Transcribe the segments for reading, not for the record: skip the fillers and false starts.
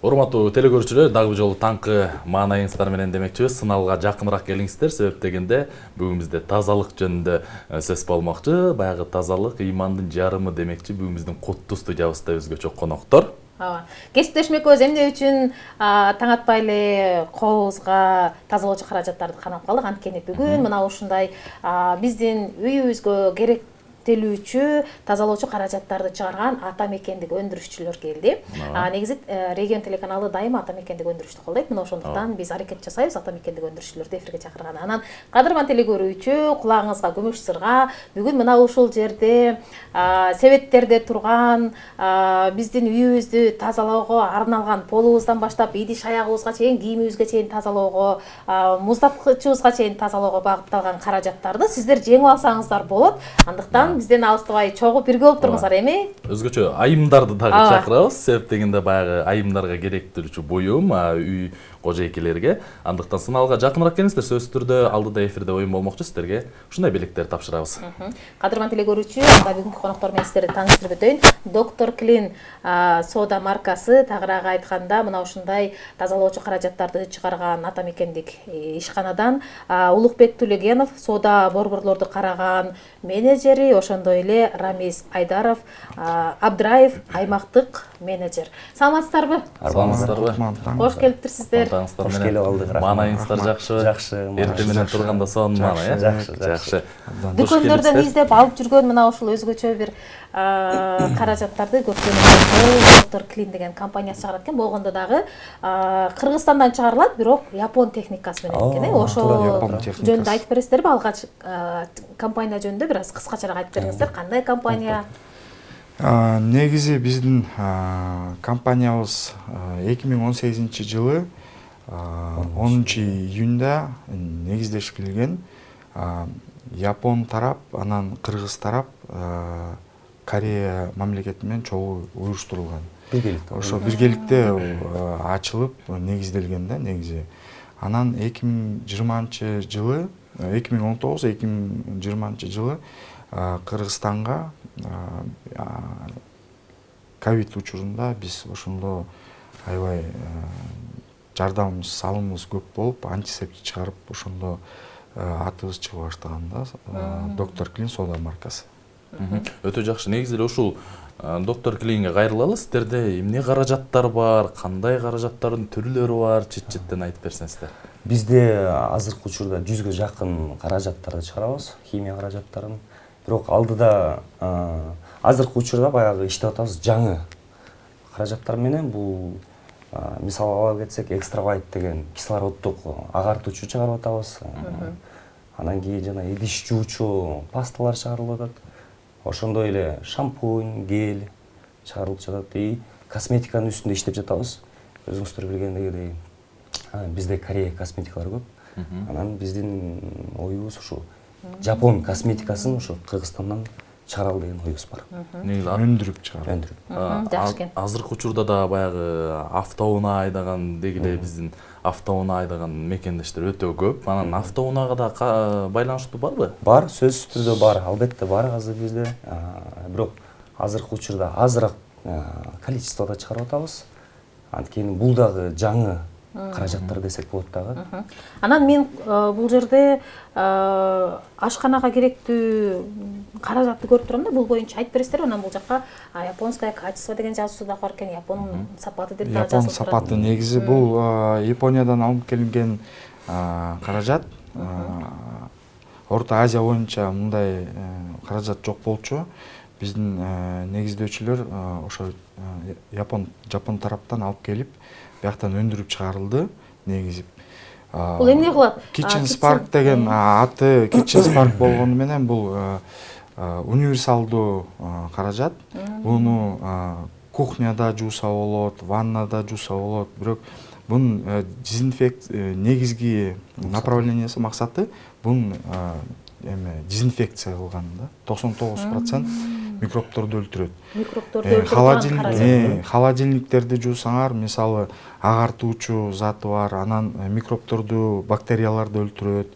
Урматтуу телекөрүүчүлөр, дагы бир жолу таңкы маанайыңыздар менен демекчибиз, сыналга жакыныраак келиңиздер. Себеп дегенде бүгүн бизде тазалык жөнүндө сөз болмокчу. Баягы тазалык ыймандын жарымы демекчи бүгүн биздин куттуу студиябызда өзгөчө коноктор. Кесиптешим экөөбүз эмне үчүн таң атпай эле кообузга тазалоочу каражаттарды кармап калдык. Анткени бүгүн мына ушундай биздин үйүбүзгө керектелүүчү тазалоочу каражаттарды чыгарган ата мекендик өндүрүшчүлөр келди. Негизи регион телеканалы дайыма ата мекендик өндүрүштү колдойт. Мына ошондуктан биз аракет жасайбыз ата мекендик өндүрүшчүлөрдү эфирге чакырган. Анан кадырман телекөрүүчү, кулагыңызга күмүш сырга бүгүн мына ушул жерде себеттерде турган биздин үйүбүздү тазалоого арналган полубуздан баштап идиш аягыбызга чейин, кийимибизге чейин тазалоого, муздаткычыбызга чейин тазалоого багытталган каражаттарды сиздер жеңип алсаңыздар болот. Андыктан бизден алыстабай чогуу бирге болуп туруңуздар эми. Өзгөчө айымдарды дагы чакырабыз. Себеп дегенде баягы айымдарга керектелүүчү буюм, үй кожойкелерге. Андыктан сыналга жакыныраак келиңиздер. Сөзсүз түрдө алдыда эфирде оюн болмокчу, сиздерге ушундай белектерди тапшырабыз. Кадырман телекөрүүчү, анда бүгүнкү коноктор менен сиздерди тааныштырып өтөйүн. Доктор Клин сода маркасы, тагыраак айтканда, мына ушундай тазалоочу каражаттарды чыгарган ата мекендик ишканадан Улукбек Тулегенов, сода борборлорду караган менеджери, ошондой эле Рамис Айдаров, Абдраев аймактык менеджер. Саламатсыздарбы? Саламатсыздарбы? Кош келиптирсиздер. Кош келип алдык. Маанайыңыздар жакшыбы? Жакшы. Эртең менен турганда сонун маана, Жакшы. Дүкөндөрдөн издеп алып жүргөн мына ушул өзгөчө бир каражаттарды көптөн Доктор Клин деген компаниясы чыгарат экен. Болгондо дагы Кыргызстандан чыгарылат, бирок Япон техникасы менен экен. Ошол жөнүндө айтып бересиздерби? Алгач компания жөнүндө бир аз кыскачараак айтып бериңиздер. Кандай компания? Негизи биздин компаниябыз 2018-жылы 10-июнда негиздешилген. Япон тарап, анан Кыргыз тарап Корея мамлекети менен чогуу уюштурулган. Ошо биргеликте ачылып негизделген да негизи. Анан 2019-жылы Кыргызстанга ковид учурунда биз ошондо аябай жардамыбыз, салымыбыз көп болуп, антисептик чыгарып, ошондо атыбыз чыга баштаган да, Доктор Клин сода маркасы. Өтө жакшы. Негизи эле ушул Доктор Клинге кайрылалы. Сиздерде эмне каражаттар бар, кандай каражаттардын түрлөрү бар, чет-четтен айтып берсеңиздер. Бизде азыркы учурда 100гө жакын каражаттарды чыгарабыз, химия каражаттарын. Бирок алдыда азыркы учурда баягы иштеп атабыз жаңы каражаттар менен. Бул мисалы ала кетсек, экстравайт деген кислороддук агартуучу чыгарып атабыз. Анан кийин жана идиш жуучу пасталар чыгарылып атат. Ошондой эле шампунь, гель чыгарылып жатат. И косметиканын үстүндө иштеп жатабыз. Өзүңүздөр билгендегидей бизде Корея косметикалар көп. Анан биздин оюбуз ушу Жапон косметикасын ушу Кыргызстандан чыгаралы деген оюбуз бар. Негизи Өндүрүп чыгарып. Жакшы экен. Азыркы учурда да баягы автоунаа айдаган дегиле биздин автоунаа айдаган мекендештер өтө көп. Анан автоунаага да байланыштуу барбы? Бар, сөзсүз түрдө бар, албетте бар азыр бизде. Бирок азыркы учурда азыраак количестводо чыгарып атабыз. Анткени бул дагы жаңы каражаттар десек болот дагы. Анан мен бул жерде ашканага керектүү каражатты көрүп турам да, бул боюнча айтып бересиздерби? Анан бул жакка японское качество деген жазуусу да бар экен, Япон сапаты деп да жазылып Япон сапаты негизи бул Япониядан алып келинген каражат. Орто Азия боюнча мындай каражат жок болчу. Биздин негиздөөчүлөр ошо Жапон тараптан алып келип, бияктан өндүрүп чыгарылды. Негизи бул эмне кылат? Kitchen Spark деген аты Kitchen Spark болгону менен бул универсалдуу каражат. Буну кухняда жууса болот, ваннада жууса болот. Бирок бунун негизги направлениясы, максаты бунун дезинфекция кылган да. 99% микробторду өлтүрөт. Холодильниктерди жуусаңар, мисалы агартуучу заты бар, анан микробторду, бактерияларды өлтүрөт.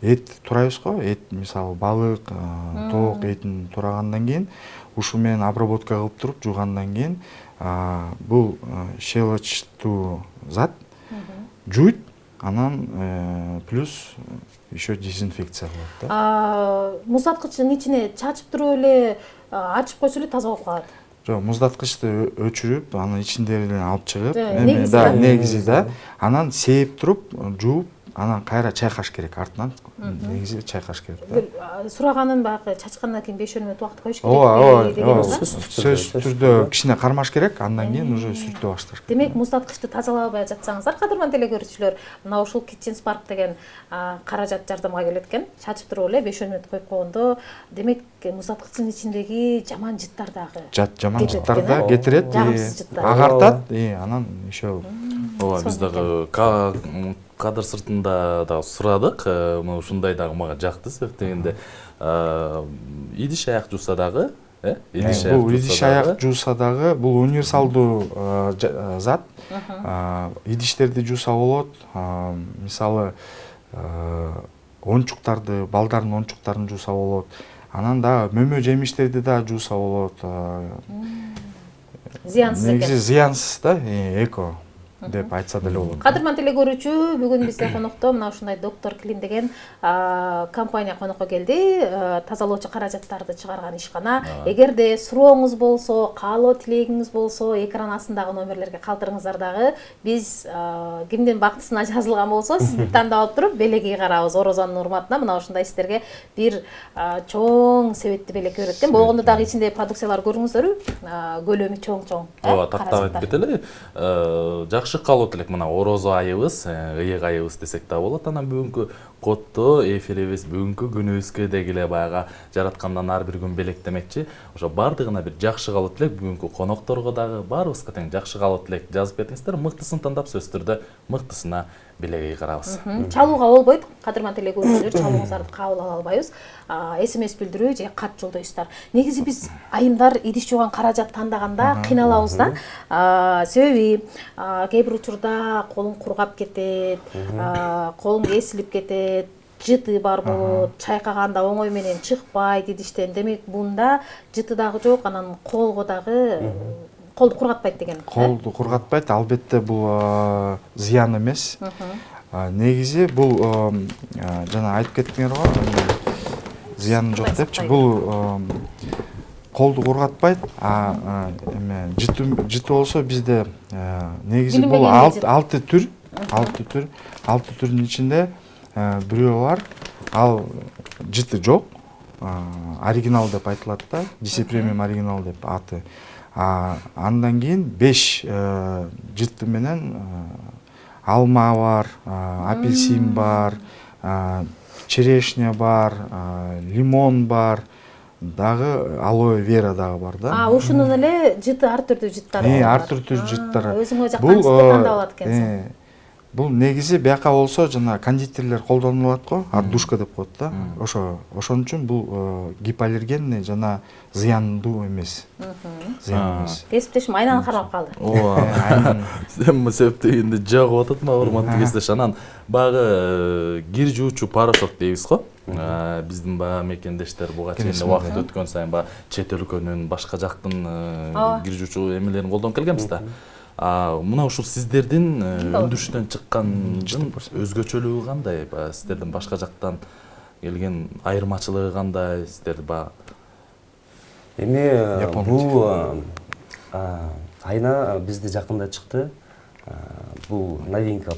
Эт турайбыз го, эт мисалы балык, тоок этин турагандан кийин ушу менен обработка кылып туруп жуугандан кийин бул щелочтуу зат жуйт, анан плюс еще дезинфекция кылат да. Муздаткычтын ичине чачып туруп эле ачып койсо эле таза болуп калат. Жок, муздаткычты өчүрүп, анын ичиндегилерин алып чыгып, Негизи да. негизи да, анан сээп туруп, жууп, анан кайра чайкаш керек артынан. Негизи чайкаш керек да. Сураганын баягы чачкандан кийин 5 мүнөт убакыт коюш Ооба, керек деген да. сөзсүз түрдө кичине кармаш керек, андан кийин уже сүртүп башташ керек. Демек, муздаткычты тазалабай жатсаңыздар, кадырман телекөрүүчүлөр, мына ушул Kitchen Spark деген каражат жардамга келет экен. Чачып туруп эле 5 мүнөт коюп койгондо, демек муздаткычтын ичиндеги жаман жыттар дагы Жаман жыттар да кетирет, жагымсыз жыттар. агартат, анан еще Ооба, биз дагы кадр сыртында да сурадык. Ушундай дагы мага жакты себептегенде идиш аяк жууса дагы, бул идиш аяк жууса дагы бул универсалдуу зат. Идиштерди жууса болот. Мисалы оңчуктарды, балдардын оңчуктарын жууса болот. Анан дагы мөмө жемиштерди да жууса болот. Зыянсыз экен. Негизи зыянсыз да, эко деп айтса деле болот. Кадырман телекөрүүчү, бүгүн бизде конокто мына ушундай Доктор Клин деген компания конокко келди. Тазалоочу каражаттарды чыгарган ишкана. Эгерде сурооңуз болсо, каалоо тилегиңиз болсо, экран астындагы номерлерге калтырыңыздар дагы. Биз кимдин бактысына жазылган болсо, сизди тандап алып туруп, белеги карабыз. Орозонун урматына мына ушундай сиздерге бир чоң себетти белек берет экен. Болгондо дагы ичинде продукциялар көрүңүздөрбү? Көлөмү чоң-чоң. Ооба, тактап айтып кетели. Жакшы каалоо тилек, мына орозо айыбыз, ыйык айыбыз десек да болот. Анан бүгүнкү кодто эфирибиз бүгүнкү күнүбүзгө дегиле баягы жараткандан ар бир күн белек демекчи. Ошо бардыгына бир жакшы каалоо тилек, бүгүнкү конокторго дагы баарыбызга тең жакшы каалоо тилек жазып кетиңиздер. Мыктысын тандап, сөзсүз түрдө мыктысына белеги карабыз. Чалууга болбойт. Кадырман телекөрүүчүлөр, чалууңуздарды кабыл ала албайбыз. СМС билдирүү же кат жолдойсуздар. Негизи биз айымдар идиш жууган каражат тандаганда кыйналабыз да. Себеби кээ бир учурда колуң кургап кетет, колуң эсилип кетет, жыты бар болот, чайкаганда оңой менен чыкпайт идиштен. Демек, бунда жыты дагы жок, анан колго дагы колду кургатпайт деген. Колду кургатпайт, албетте бул зыян эмес. Негизи бул жана айтып кеттиңер го, зыяны жок депчи. Бул колду кургатпайт, жыты болсо бизде негизи бул 6 түр, 6 түрдүн ичинде бирөө бар, ал жыты жок, оригинал деп айтылат да, дисипремиум оригинал деп аты. Андан кийин 5 жыты менен алма бар, апельсин бар, черешня бар, лимон бар, дагы алоэ вера дагы бар да. Ушунун эле жыты ар түрдүү жыттары бар. Ар түрдүү жыттары. Өзүңө жаккан жытты тандап алат экенсиң. Бул негизи бияка болсо жана кондитерлер колдонулат го, отдушка деп коет да. Ошон үчүн бул гипоаллергенный жана зыяндуу эмес. Зыян эмес. Кесиптешим айнаны карап калды. Ооба. Сен себептегенде жагып атат ма, урматтуу кесиптеш. Анан багы кир жуучу порошок дейбиз го. Биздин баягы мекендештер буга чейин убакыт өткөн сайын баягы чет өлкөнүн, башка жактын кир жуучу эмелерин колдонуп келгенбиз да. Мына ушул сиздердин өндүрүштөн чыккандын өзгөчөлүгү кандай? Сиздердин башка жактан келген айырмачылыгы кандай? Сиздер эми бул айна бизде жакында чыкты. Бул новинка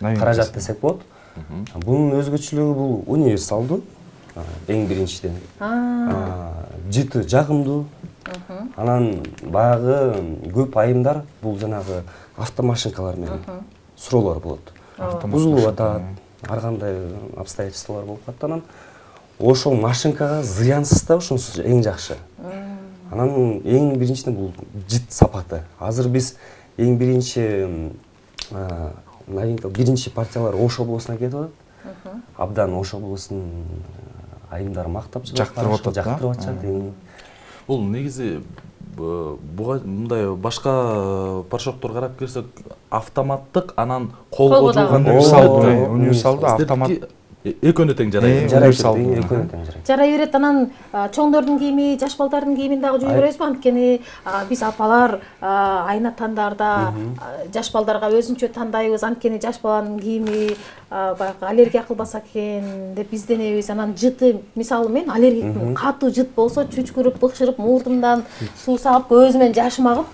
каражат десек болот. Бунун өзгөчөлүгү бул универсалдуу, эң биринчиден. Жыты жагымдуу. Анан баягы көп айымдар бул жанагы автомашинкалар менен суроолор болот. Бузулуп атат, ар кандай обстоятельстволор болуп калат. Анан ошол машинкага зыянсыз да, ушунусу эң жакшы. Анан эң биринчиден бул жыт сапаты. Азыр биз эң биринчи новинка биринчи партиялар Ош облусуна кетип атат. Абдан Ош облусунун айымдары мактап жактырып атат. Бул негизи буга мындай башка порошоктор карап келсек автоматтык, анан колго жууган универсалдуу автомат Экөөнө тең жарайбы. жарайт универсал дейт, болот. экөөнө тең жарайт. жарай берет. Анан чоңдордун кийими, жаш балдардын кийимин дагы жуй беребизби? Анткени биз апалар айна тандарда жаш балдарга өзүнчө тандайбыз. Анткени жаш баланын кийими баягы аллергия кылбаса экен деп изденебиз. Анан жыты, мисалы мен аллергикмин. Катуу жыт болсо чүчкүрүп, быкшырып, мурдумдан суу сагып, көзүмөн жашым агып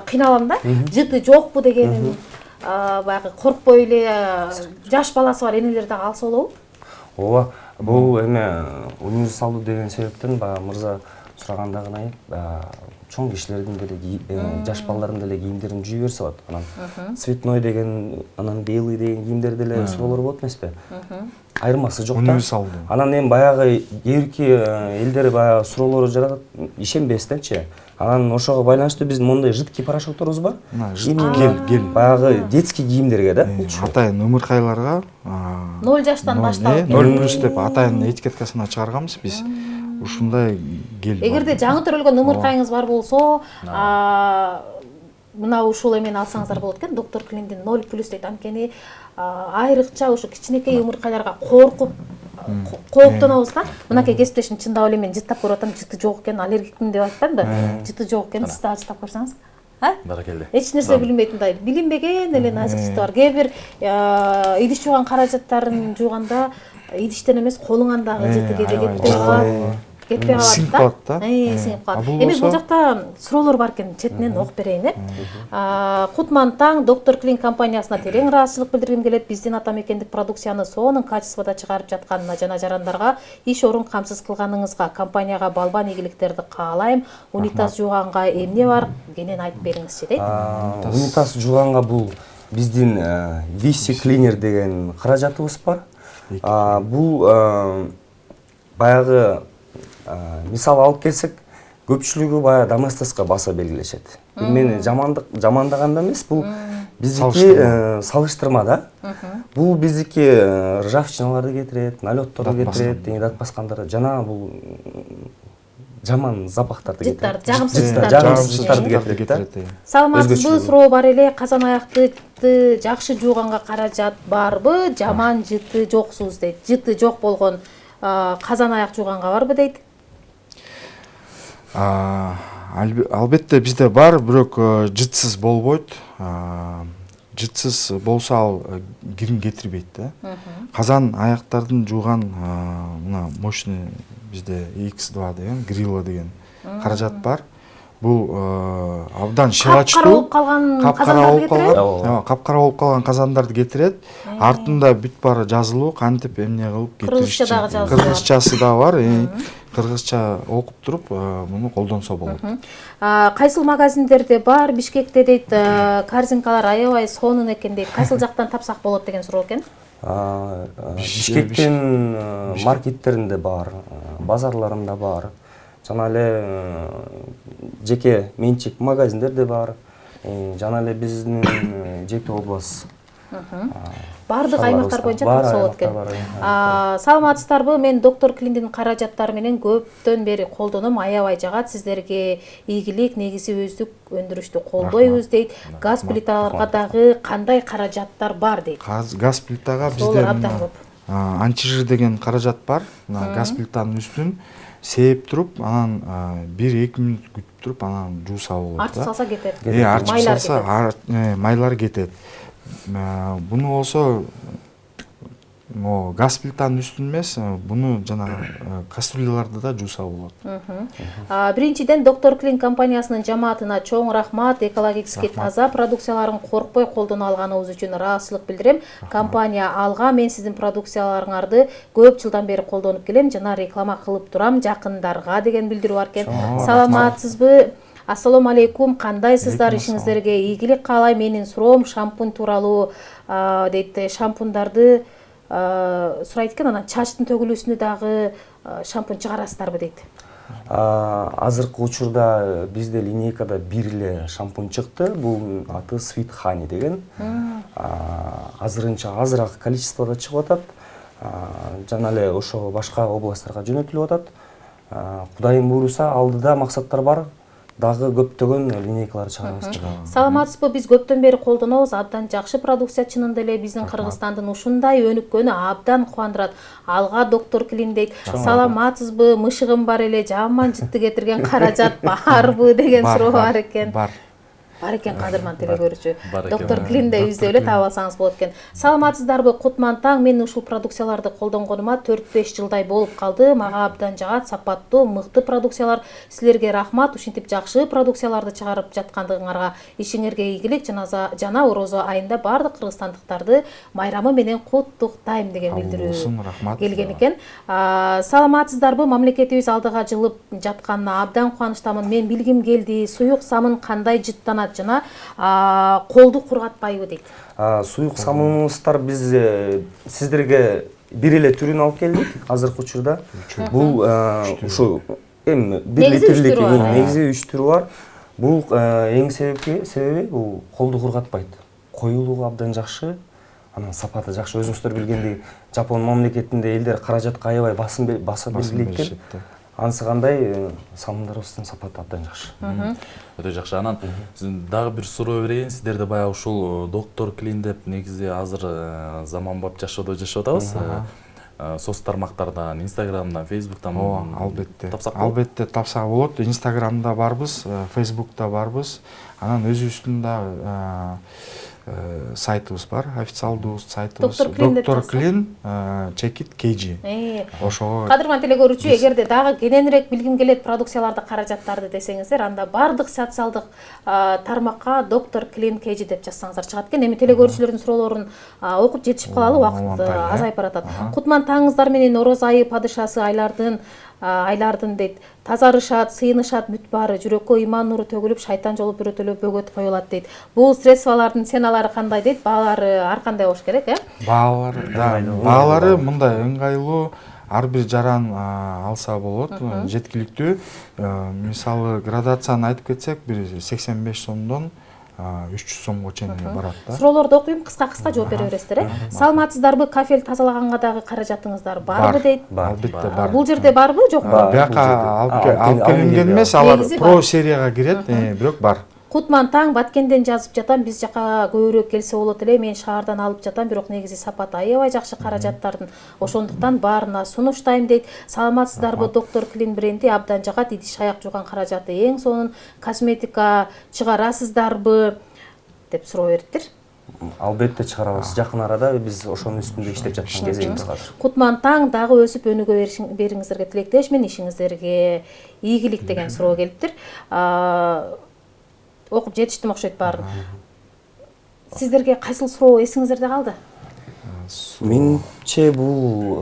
кыйналам да. Жыты жокпу дегенин баягы коркпой эле жаш баласы бар энелер дагы алса болобу? Ооба, бул эме универсалдуу деген себептен баягы мырза сурагандагынай чоң кишилердин деле жаш балдардын деле кийимдерин жуй берсе болот. Анан цветной деген, анан белый деген кийимдер деле суроолор болот эмеспи? Айырмасы жок да. Универсалдуу. Анан эми баягы эрки элдер баягы суроолор жаратат, ишенбестенчи. Анан ошого байланыштуу биздин мондай жидкий порошокторубуз бар. Жидкий гель. Баягы детский кийимдерге да. Атайын ымыркайларга 0 жаштан башталып. 0+ деп атайын этикеткасына чыгарганбыз биз. Ушундай гель. Эгерде жаңы төрөлгөн ымыркайыңыз бар болсо, мына ушул эмени алсаңыздар болот экен. Доктор Клиндин 0+ дейт. Анткени айрыкча ушу кичинекей ымыркайларга коркуп кооптонобуз да. Мынакей кесиптешим чындап эле мен жыттап көрүп атам, жыты жок экен, аллергикмин деп атпаймынбы? Жыты жок экен, сиз дагы жыттап көрсөңүз. Баракелде. Эч нерсе билинбейт мындай. Билинбеген эле назик жыты бар. Кээ бир идиш жууган каражаттарын жууганда идиштен эмес колуңан дагы жыты кетпей калат. Кетпей Сиңип калат калат да. Сиңип калат. Эми бул жакта суроолор бар экен, четинен окуп берейин. Кутман таң, Доктор Клин компаниясына терең ыраазычылык билдиргим келет. Биздин ата мекендик продукцияны сонун качествода чыгарып жатканына жана жарандарга иш орун камсыз кылганыңызга, компанияга балбан ийгиликтерди каалайм. Унитаз жууганга эмне бар? Кенен айтып бериңизчи дейт. Унитаз жууганга бул биздин VC Cleaner деген каражатыбыз бар. Бул баягы мисал алып келсек, көпчүлүгү баягы доместоска баса белгилешет. Бул мени жамандаганда эмес, бул биздики салыштырма да. Бул биздики ржавчиналарды кетирет, налёттарды кетирет, дат баскандарды, жана бул жаман запахтарды кетирет. Жагымсыз жыттарды кетирет. Саламатсызбы? Суроо бар эле. Казан аякты жакшы жууганга каражат барбы? Жаман жыты жоксуз дейт. Жыты жок болгон казан аяк жууганга барбы дейт. Албетте бизде бар, бирок жытсыз болбойт. Жытсыз болсо ал кирин кетирбейт да. Казан аяктардын жууган мына мощный бизде X2 деген, Grilla деген каражат бар. Бул абдан шылачтуу, капкара болуп калган казандарды кетирет. Артында бүт баары жазылуу, кантип эмне кылып кетиришчи. Кыргызчасы да бар. Кыргызча окуп туруп муну колдонсо болот. Кайсыл магазиндерде бар? Бишкекте дейт, корзинкалар аябай сонун экен дейт. Кайсыл жактан тапсак болот деген суроо экен. Бишкектин маркеттеринде бар, базарларында бар. Жана эле жеке менчик магазиндерде бар. Жана эле биздин Жети область бардык аймактар боюнча тапса болот экен. Саламатсыздарбы? Мен Доктор Клиндин каражаттары менен көптөн бери колдоном, аябай жагат. Сиздерге ийгилик, негизи өздүк өндүрүштү колдойбуз дейт. Газ плиталарга дагы кандай каражаттар бар дейт. Газ плитага бизде антижир деген каражат бар. Газ плитанын үстүн сээп туруп, анан 1-2 мүнөт күтүп туруп, анан жууса болот. Артып салса кетет. Артып салса майлар кетет. Буну болсо газ плитанын үстүн эмес, буну жана кастрюляларды да жууса болот. Биринчиден Доктор Клин компаниясынын жамаатына чоң рахмат. Экологически таза продукцияларын коркпой колдоно алганыбыз үчүн ыраазычылык билдирем. Компания алга, мен сиздин продукцияларыңарды көп жылдан бери колдонуп келем жана реклама кылып турам жакындарга деген билдирүү бар экен. Саламатсызбы? Ассаламу алейкум, кандайсыздар? Ишиңиздерге ийгилик каалайм. Менин суроом шампунь тууралуу дейт. Шампундарды сурайт экен, анан чачтын төгүлүүсүнө дагы шампунь чыгарасыздарбы дейт. Азыркы учурда бизде линейкада бир эле шампунь чыкты. Бул аты Sweet Honey деген. Азырынча азыраак количествода чыгып атат. Жана эле ошо башка областтарга жөнөтүлүп атат. Кудайым буйруса, алдыда максаттар бар. дагы көптөгөн линейкалар чыгарабыз. Саламатсызбы, биз көптөн бери колдонобуз, абдан жакшы продукция, чынында эле биздин Кыргызстандын ушундай өнүккөнү абдан кубандырат. Алга доктор Клин дейт. Саламатсызбы, мышыгым бар эле, жаман жытты кетирген каражат барбы деген суроо бар экен. Бар экен кадырман теле көрүүчү. Доктор Клин да издеп эле таап алсаңыз болот экен. Саламатсыздарбы, Кутман таң, мен ушул продукцияларды колдонгонума 4-5 жылдай болуп калды. Мага абдан жагат, сапаттуу, мыкты продукциялар. Силерге рахмат, ушинтип жакшы продукцияларды чыгарып жаткандыгыңарга ишиңерге ийгилик. Жана Орозо айында бардык кыргызстандыктарды майрамы менен куттуктайм деген билдирүү келген экен. Саламатсыздарбы, мамлекетибиз алдыга жылып жатканына абдан кубанычтамын. Мен билгим келди, суюк самын кандай жыттанат жана колду кургатпайбы дейт. Суюк самыныбыздар биз сиздерге бир эле түрүн алып келдик азыркы учурда. Бул ушу эми 1 литрлик негизи 3 түрү бар. Бул эң себеби бул колду кургатпайт. Коюлугу абдан жакшы, анан сапаты жакшы. Өзүңүздөр билгендей, Жапон мамлекетинде элдер каражатка аябай баса белгилейт экен. Анысы кандай самындарыбыздын сапаты абдан жакшы. Өтө жакшы. Анан дагы бир суроо берейин. Сиздерде баягы ушул доктор Клин деп негизи азыр заманбап жашоодо жашап атабыз. Соц тармактардан, Инстаграмдан, Фейсбуктан албетте. Тапсак болот. Албетте тапсак болот. Инстаграмда барбыз, Фейсбукта барбыз. Анан өзүбүздүн да сайтыбыз бар, официалдуу сайтыбыз. Доктор Клин чекит KG. Ошого Кадырман теле көрүүчү, эгерде дагы кененирээк билгим келет продукцияларды, каражаттарды десеңиздер, анда бардык социалдык тармакка доктор Клин KG деп жазсаңыздар чыгат экен. Эми теле көрүүчүлөрдүн суроолорун окуп жетишип калалы, убакыт азайып баратат. Кутман таңыңыздар менен Ороз айы падышасы айлардын дейт. Тазарышат, сыйынышат бүт баары, жүрөккө иман нуру төгүлүп, шайтан жолу бүрөтөлүп бөгөт коюлат дейт. Бул средстволордун ценалары кандай дейт? Баалары ар кандай болуш керек, Баалары мындай ыңгайлуу, ар бир жаран алса болот, жеткиликтүү. Мисалы градацияны айтып кетсек, бир 85 сомдон 300 сомго чейин барат да. Суроолорду окуйм, кыска жооп бере бересиздер, Саламатсыздарбы, кафель тазалаганга дагы каражатыңыздар барбы дейт? Албетте бар. Бул жерде барбы, жокпу? Бияка алып келинген эмес, алар про серияга кирет, бирок бар. Кутман таң, Баткенден жазып жатам, биз жака көбүрөөк келсе болот эле, мен шаардан алып жатам, бирок негизи сапаты аябай жакшы каражаттардын. Ошондуктан баарына сунуштайм дейт. Саламатсыздарбы, доктор Клин бренди абдан жагат, идиш аяк жууган каражаты эң сонун, косметика чыгарасыздарбы деп суроо бериптир. Албетте чыгарабыз. Жакын арада биз ошонун үстүндө иштеп жаткан кезегибиз бар. Кутман таң, дагы өсүп өнүгө бериңиздерге тилектешмин, ишиңиздерге ийгилик деген суроо келиптир. Окуп жетиштим окшойт баарын. Сиздерге кайсыл суроо эсиңиздерде калды? Менче бул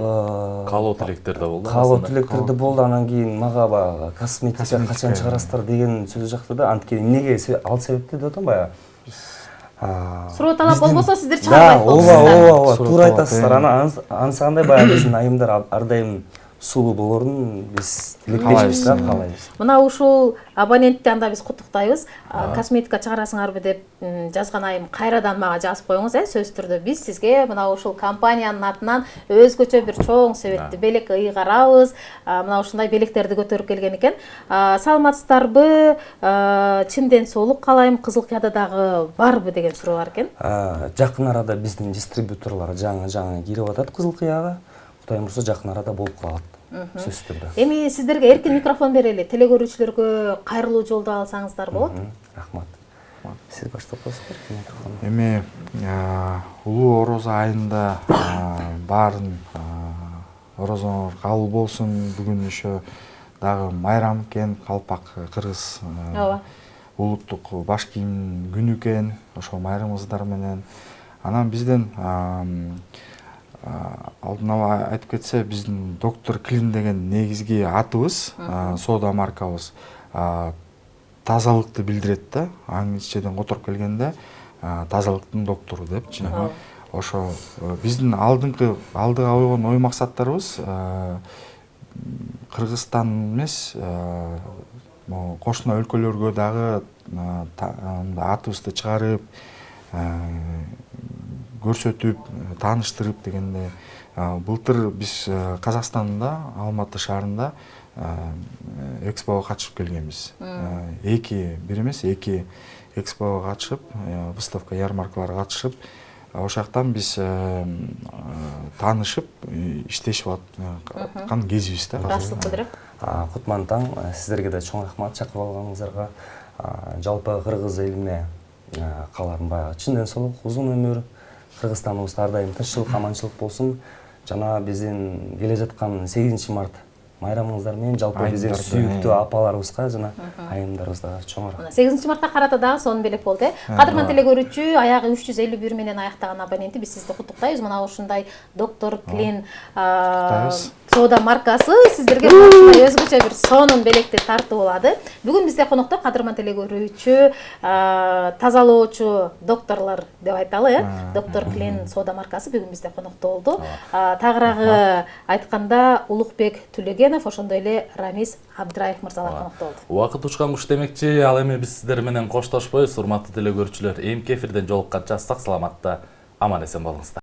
каалоо тилектерде болду. Каалоо тилектерде болду. Анан кийин мага баягы косметика качан чыгарасыздар деген сөз жакты да. Анткени эмнеге ал себепти деп атам баягы. Суроо талап болбосо сиздер чыгарбайт болсуңуздар. Ооба, туура айтасыздар. Анысы кандай баягы биздин айымдар ар дайым сулуу болорун биз тилектешпиз да, каалайбыз. Мына ушул абонентти анда биз куттуктайбыз. Косметика чыгарасыңарбы деп жазган айым кайрадан мага жазып коюңуз, сөзсүз түрдө биз сизге мына ушул компаниянын атынан өзгөчө бир чоң себетти белек ыйгарабыз. Мына ушундай белектерди көтөрүп келген экен. Саламатсыздарбы, чын ден соолук каалайм, Кызыл Кыяда дагы барбы деген суроо бар экен. Жакын арада биздин дистрибьюторлор жаңы кирип атат Кызыл Кыяга. Кудайым урса жакын арада болуп калат. Сөзсүз түрдө. Эми сиздерге эркин микрофон берели. Теле көрүүчүлөргө кайрылуу жолдоо алсаңыздар болот. Рахмат. Сиз баштап коесуздар микрофонду. Эми улуу Орозо айында баарын орозоңор кабыл болсун. Бүгүн ошо дагы майрам экен, калпак кыргыз улуттук баш кийим күнү экен. Ошо майрамыбыздар менен анан бизден алдын ала айтып кетсе, биздин доктор Клин деген негизги атыбыз, соода маркабыз тазалыкты билдирет да. Аң ичеден которуп келгенде тазалыктын доктору депчи. Ошо биздин алдыга койгон ой максаттарыбыз Кыргызстан эмес, кошуна өлкөлөргө дагы атыбызды чыгарып, көрсөтүп, тааныштырып дегенде, былтыр биз Казакстанда, Алматы шаарында экспого катышып келгенбиз. Бир эмес, эки экспого катышып, выставка, ярмаркаларга катышып, ошол жактан биз таанышып, иштешип аткан кезибиз да. Баштык билдирем. Кутман таң, сиздерге да чоң рахмат чакырып алганыңыздарга. Жалпы кыргыз элине кааларым баягы чын ден соолук, узун өмүр, Кыргызстаныбызда ар дайым тынччылык, аманчылык болсун. Жана биздин келе жаткан 8 март майрамыңыздар менен жалпы биздин сүйүктүү апаларыбызга жана айымдарыбызга чоң рахмат. 8 мартка карата дагы сонун белек болду. Кадырман телекөрүүчү, аягы 351 менен аяктаган абоненти биз сизди куттуктайбыз. Мына ушундай Доктор Клин соода маркасы сиздерге өзгөчө бир сонун белекти тартып алады. Бүгүн бизде конокто Кадырман телекөрүүчү, тазалоочу докторлор деп айталы, Доктор Клин соода маркасы бүгүн бизде конокто болду. Тагыраагы айтканда Улукбек Түлөгенов, ошондой эле Рамиз Абдраев мырзалар конокто болду. Убакыт учкан куш демекчи, ал эми биз сиздер менен коштошпойбуз, урматтуу телекөрүүчүлөр. Эмки эфирден жолукканча сак саламатта аман эсен болуңуздар.